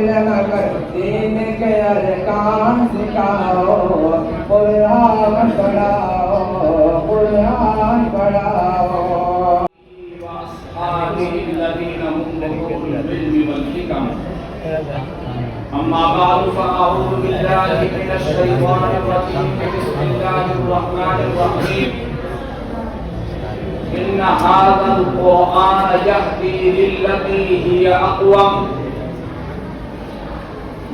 علم کر دین کے ارکان سکھاؤ، قرآن پڑھاؤ، قرآن پڑھاؤ۔ الذين هم أولو العلم والحكم أما بعد فأعوذ بالله من الشيطان الرجيم بسم الله الرحمن الرحيم إن هذا القرآن يهدي للتي هي أقوم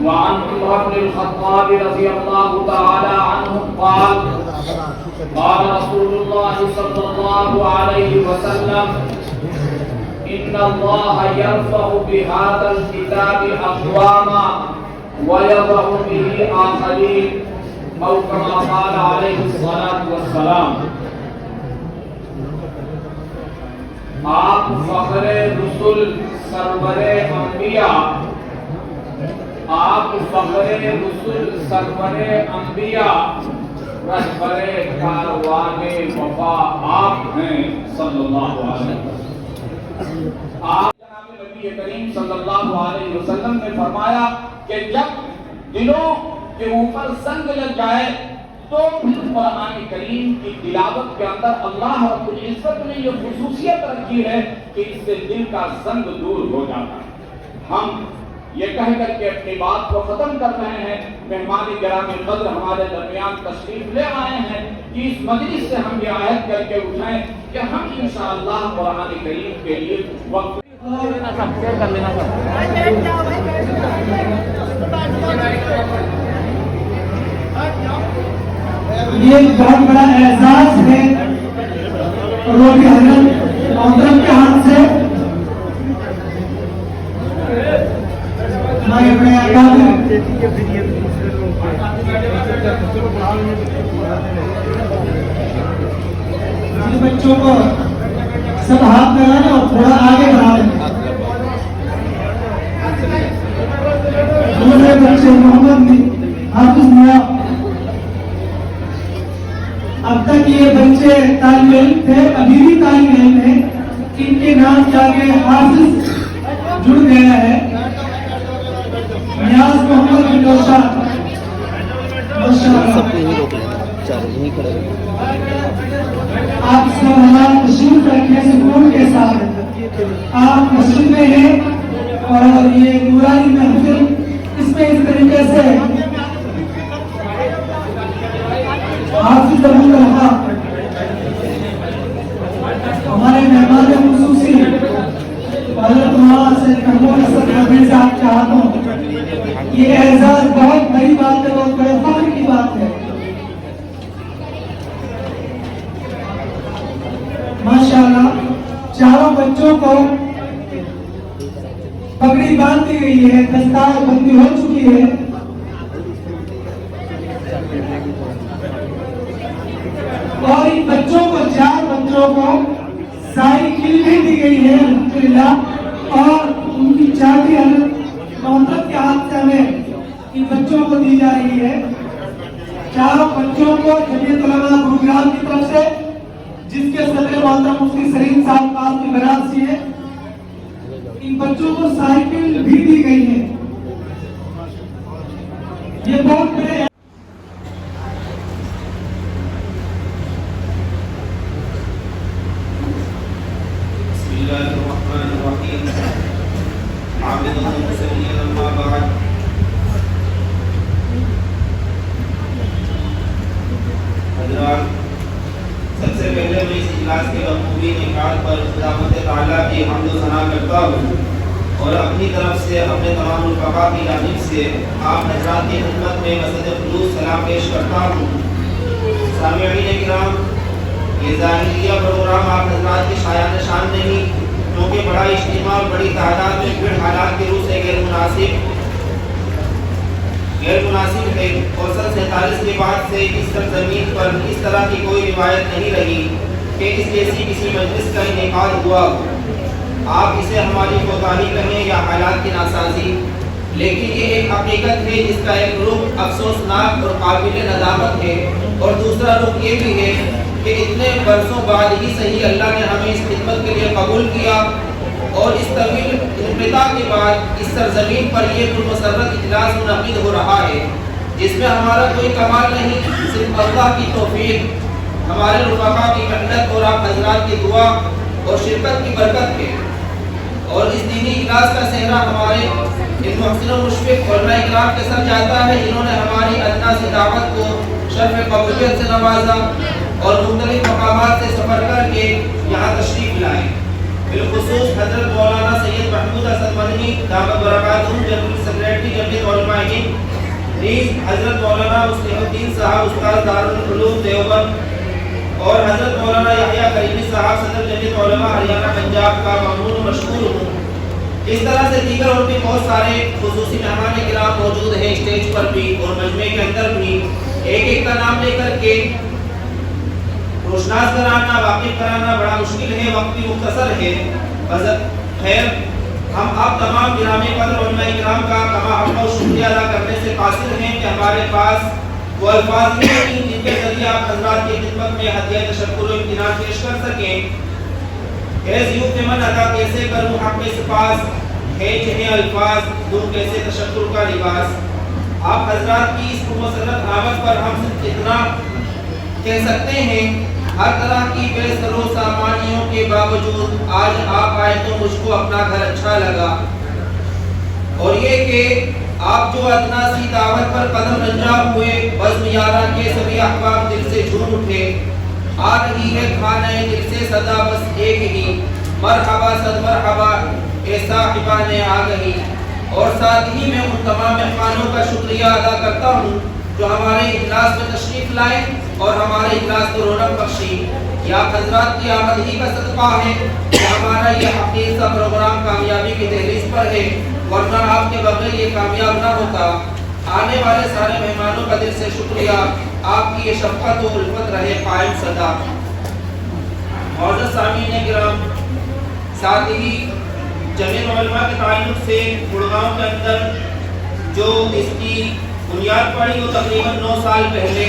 وعن عمر بن الخطاب رضي الله تعالى عنه قال قال رسول الله صلى الله عليه وسلم إن الله يرفع بهذا الكتاب أقواما ويضع به آخرين أو كما قال عليه الصلاة والسلام۔ آپ فخر رسول سرور انبیاء، آپ فخر رسول سرور انبیاء، رہبر کاروان وفا آپ ہیں صلی اللہ علیہ وسلم۔ آپ جناب نبی کریم صلی اللہ علیہ وسلم نے فرمایا کہ جب دلوں کے اوپر زنگ لگ جائے تو پھر قرآن کریم کی تلاوت کے اندر اللہ رب العزت نے یہ خصوصیت رکھی ہے کہ اس سے دل کا زنگ دور ہو جاتا ہے۔ ہم یہ کہہ کر کے اپنی بات کو ختم کر رہے ہیں، مہمان کرام قدر ہمارے درمیان تشریف لے آئے ہیں کہ اس مجلس سے ہم یہ عہد کر کے اٹھائیں کہ ہم انشاءاللہ قرآن کریم کے لیے وقت یہ ایک بہت بڑا اعزاز ہے روٹی حضرت محترم کے ہاتھ سے ہمارے اپنے بچوں کو سب ہاتھ لگانا اور تھوڑا آگے بڑھانا۔ دوسرے بچے محمد حافظ میاں، اب تک یہ بچے طالب علم تھے، ابھی بھی طالب علم ہیں، ان کے نام کے آگے حافظ جڑ گیا ہے۔ نیاز محمد بن روشن، آپ سب ہمارا تشریف رکھنے سکون کے ساتھ آپ مسجد میں ہیں اور یہ نورانی محفل اس میں اس طریقے سے حافظ ابو طلحہ ہمارے مہمان خصوصی حضرت مولانا سید محمود حسن ندوی صاحب کے ہاتھوں یہ اعزاز بہت بڑی بات ہے، بہت بڑے فخر کی بات ہے۔ ماشاءاللہ چاروں بچوں کو پگڑی باندھ دی گئی ہے، دستار بندی ہو چکی ہے، اور ان بچوں کو چار بچوں کو سائیکل بھی دی گئی ہے الحمدللہ، اور ان کی چابی محمد کے ہاتھ سے ہمیں ان بچوں کو دی جا رہی ہے۔ چاروں بچوں کو جمعیت علماء گروگرام کی طرف سے، جس کے صدر محترم مفتی سلیم صاحب کا کی برات سی ہے، ان بچوں کو سائیکل بھی دی گئی ہے۔ یہ بہت بڑے سب سے پہلے میں اس اجلاس کے بخوبی نکات پر خداوند تعالیٰ کی حمد و ثنا کرتا ہوں اور اپنی طرف سے اپنے تمام رفقا کی جانب سے آپ حضرات کی خدمت میں مسجد خلوص سلام پیش کرتا ہوں۔ سامعین کرام، یہ ظاہریہ پروگرام آپ حضرات کی شایان شان نہیں، کیونکہ بڑا اجتماع بڑی تعداد میں بھیڑ حالات کی روح سے غیر مناسب ہے، اور سن 47 کے بعد سے اس سرزمین پر اس طرح کی کوئی روایت نہیں رہی کہ اس جیسی کسی مجلس کا انعقاد ہوا۔ آپ اسے ہماری کوتاہی کہیں یا حالات کی ناسازی، لیکن یہ ایک حقیقت ہے جس کا ایک رخ افسوسناک اور قابل ندامت ہے، اور دوسرا رخ یہ بھی ہے کہ اتنے برسوں بعد ہی صحیح اللہ نے ہمیں اس خدمت کے لیے قبول کیا، اور اس طویل انقطاع کے بعد اس سرزمین پر یہ پرمسرت اجلاس منعقد ہو رہا ہے، جس میں ہمارا کوئی کمال نہیں، صرف اللہ کی توفیق، ہمارے رفقا کی محنت اور آپ حضرات کی دعا اور شرکت کی برکت ہے۔ اور اس دینی اجلاس کا صحرا ہمارے ان محسن و مشفق علماء اکرام کے ساتھ جاتا ہے، جنہوں نے ہماری ادنا سی دعوت کو شرف قبولیت سے نوازا اور مختلف مقامات سے سفر کر کے یہاں تشریف لائے۔ بالخصوص حضرت مولانا سید محمود اسد مدنی دامت برکاتہ جنرل سیکریٹری جمعیت علماء ہند، نیز حضرت مولانا مصلح الدین صاحب استاد دارالعلوم دیوبند اور حضرت مولانا یحییٰ کریمی صاحب صدر جمعیت علماء ہریانہ پنجاب کا ممنون و مشکور ہوں۔ اس طرح سے دیگر اور بھی بہت سارے خصوصی مہمان کرام موجود ہیں اسٹیج پر بھی اور مجمع کے اندر بھی، ایک ایک کا نام لے کر کے روشناس کرانا، واقف کرانا بڑا مشکل ہے، وقت بھی مختصر ہے۔ خیر، ہم آپ تمام گرامی قدر علماء کرام کا کما حق و شکریہ ادا کرنے سے قاصر ہیں کہ ہمارے پاس وہ الفاظ نہیں جن کے ذریعے آپ حضرات کی خدمت میں ہدیہ تشکر و امتنان پیش کر سکیں۔ یوت من ادا کیسے کروں حق سپاس، ہے جنہیں الفاظ دوں کیسے تشکر کا لباس۔ آپ حضرات کی اس مسرت آمد پر ہم صرف اتنا کہہ سکتے ہیں، ہر طرح کی بے سر و سامانیوں کے باوجود آج آپ آئے تو مجھ کو اپنا گھر اچھا لگا، اور یہ کہ آپ جو ادنا سی دعوت پر قدم رنجا ہوئے، بزم یارہ کے سبھی احباب دل سے جھوم اٹھے۔ آ رہی ہے کھانے دل سے صدا بس ایک ہی، مرحبا صد مرحبا اے صاحبان آگہی۔ اور ساتھ ہی میں ان تمام مہمانوں کا شکریہ ادا کرتا ہوں جو ہمارے اجلاس میں تشریف لائے اور ہمارے اجلاس کو رونق بخشی۔ یہ آپ حضرات کی آمد ہی کا صدقہ ہے کہ ہمارا یہ حقیقی سا پروگرام کامیابی کی دہلیز پر ہے، ورنہ آپ کے بغیر یہ کامیاب نہ ہوتا۔ آنے والے سارے مہمانوں کا دل سے شکریہ، آپ کی یہ شفقت و الفت رہے قائم سدا۔ معزز سامعین کرام، ساتھ ہی جمعیت علماء کے تعلق سے گڑگاؤں کے اندر جو اس کی بنیاد پڑی وہ تقریباً 9 سال پہلے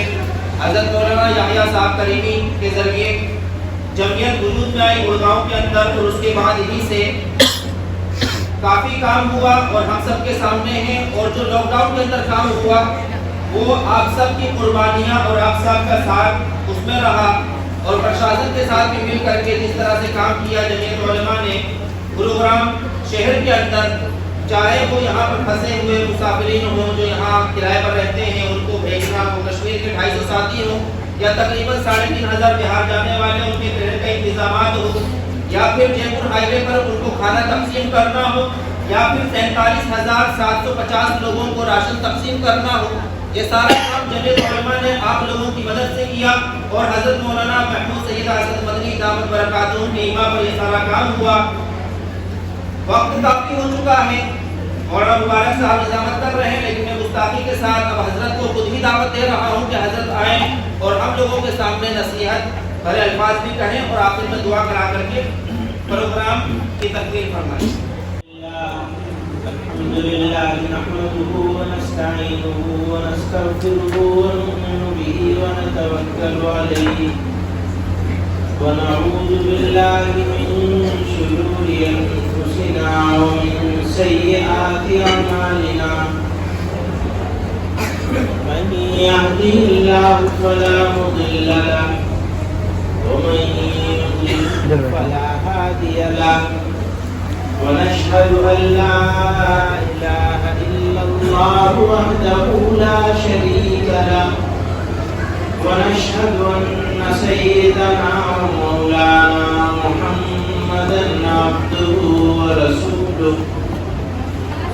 حضرت مولانا یحییٰ صاحب کریمی کے ذریعے جمعیت وجود میں آئی گڑگاؤں کے اندر، اور اس کے بعد ہی سے کافی کام ہوا اور ہم سب کے سامنے ہیں۔ اور جو لاک ڈاؤن کے اندر کام ہوا وہ آپ سب کی قربانیاں اور آپ سب کا ساتھ اس میں رہا، اور پرشاسن کے ساتھ بھی مل کر کے جس طرح سے کام کیا جمعیت علماء نے گروگرام شہر کے اندر، چاہے وہ یہاں پر پھنسے ہوئے مسافرین ہوں جو یہاں کرائے پر رہتے ہیں ان کو بھیجنا ہو، کشمیر کے 250 ساتھی ہوں یا تقریباً 3500 بہار جانے والے ان کے ٹرین کا انتظامات ہو، یا پھر جے پور ہائی وے پر ان کو کھانا تقسیم کرنا ہو، یا پھر 47,750 لوگوں کو راشن تقسیم کرنا ہو، یہ سارا کام جمعیت علماء نے آپ لوگوں کی مدد سے کیا، اور حضرت مولانا محمود سید اسد مدنی دامت برکاتہ کے ایما پر یہ سارا کام ہوا۔ وقت کافی ہو چکا ہے، مولانا مبارک صاحب نظامت کر رہے ہیں، لیکن میں گستاخی کے ساتھ اب حضرت کو خود ہی دعوت دے رہا ہوں کہ حضرت آئیں اور ہم لوگوں کے سامنے نصیحت بھرے الفاظ بھی کہیں اور آخر میں دعا کرا کر کے پروگرام کی تکمیل فرمائیں۔ الحمدللہ نحمده ونستعینه ونستغفره ونؤمن به ونتوکل علیہ ونعوذ باللہ من شرور انفسنا ومن سیئات اعمالنا من يهده الله فلا مضل له ومن يضلل فلا هادي له ونشهد أن لا إله إلا الله وحده لا شريك له ونشهد أن سيدنا ومولانا محمدا عبده ورسوله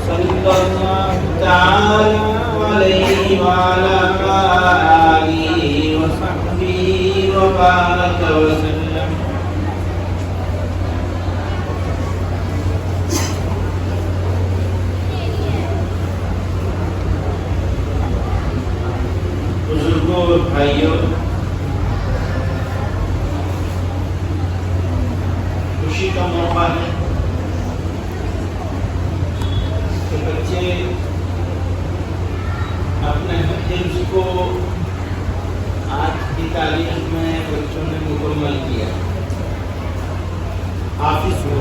صلى الله تعالى عليه وعلى آله وصحبه وبارك وسلم۔ بزرگوں بھائیوں، خوشی کا موقع ہے کہ بچے اپنے حفظ کو آج کی تاریخ میں بچوں نے مکمل کیا، حافظ ہو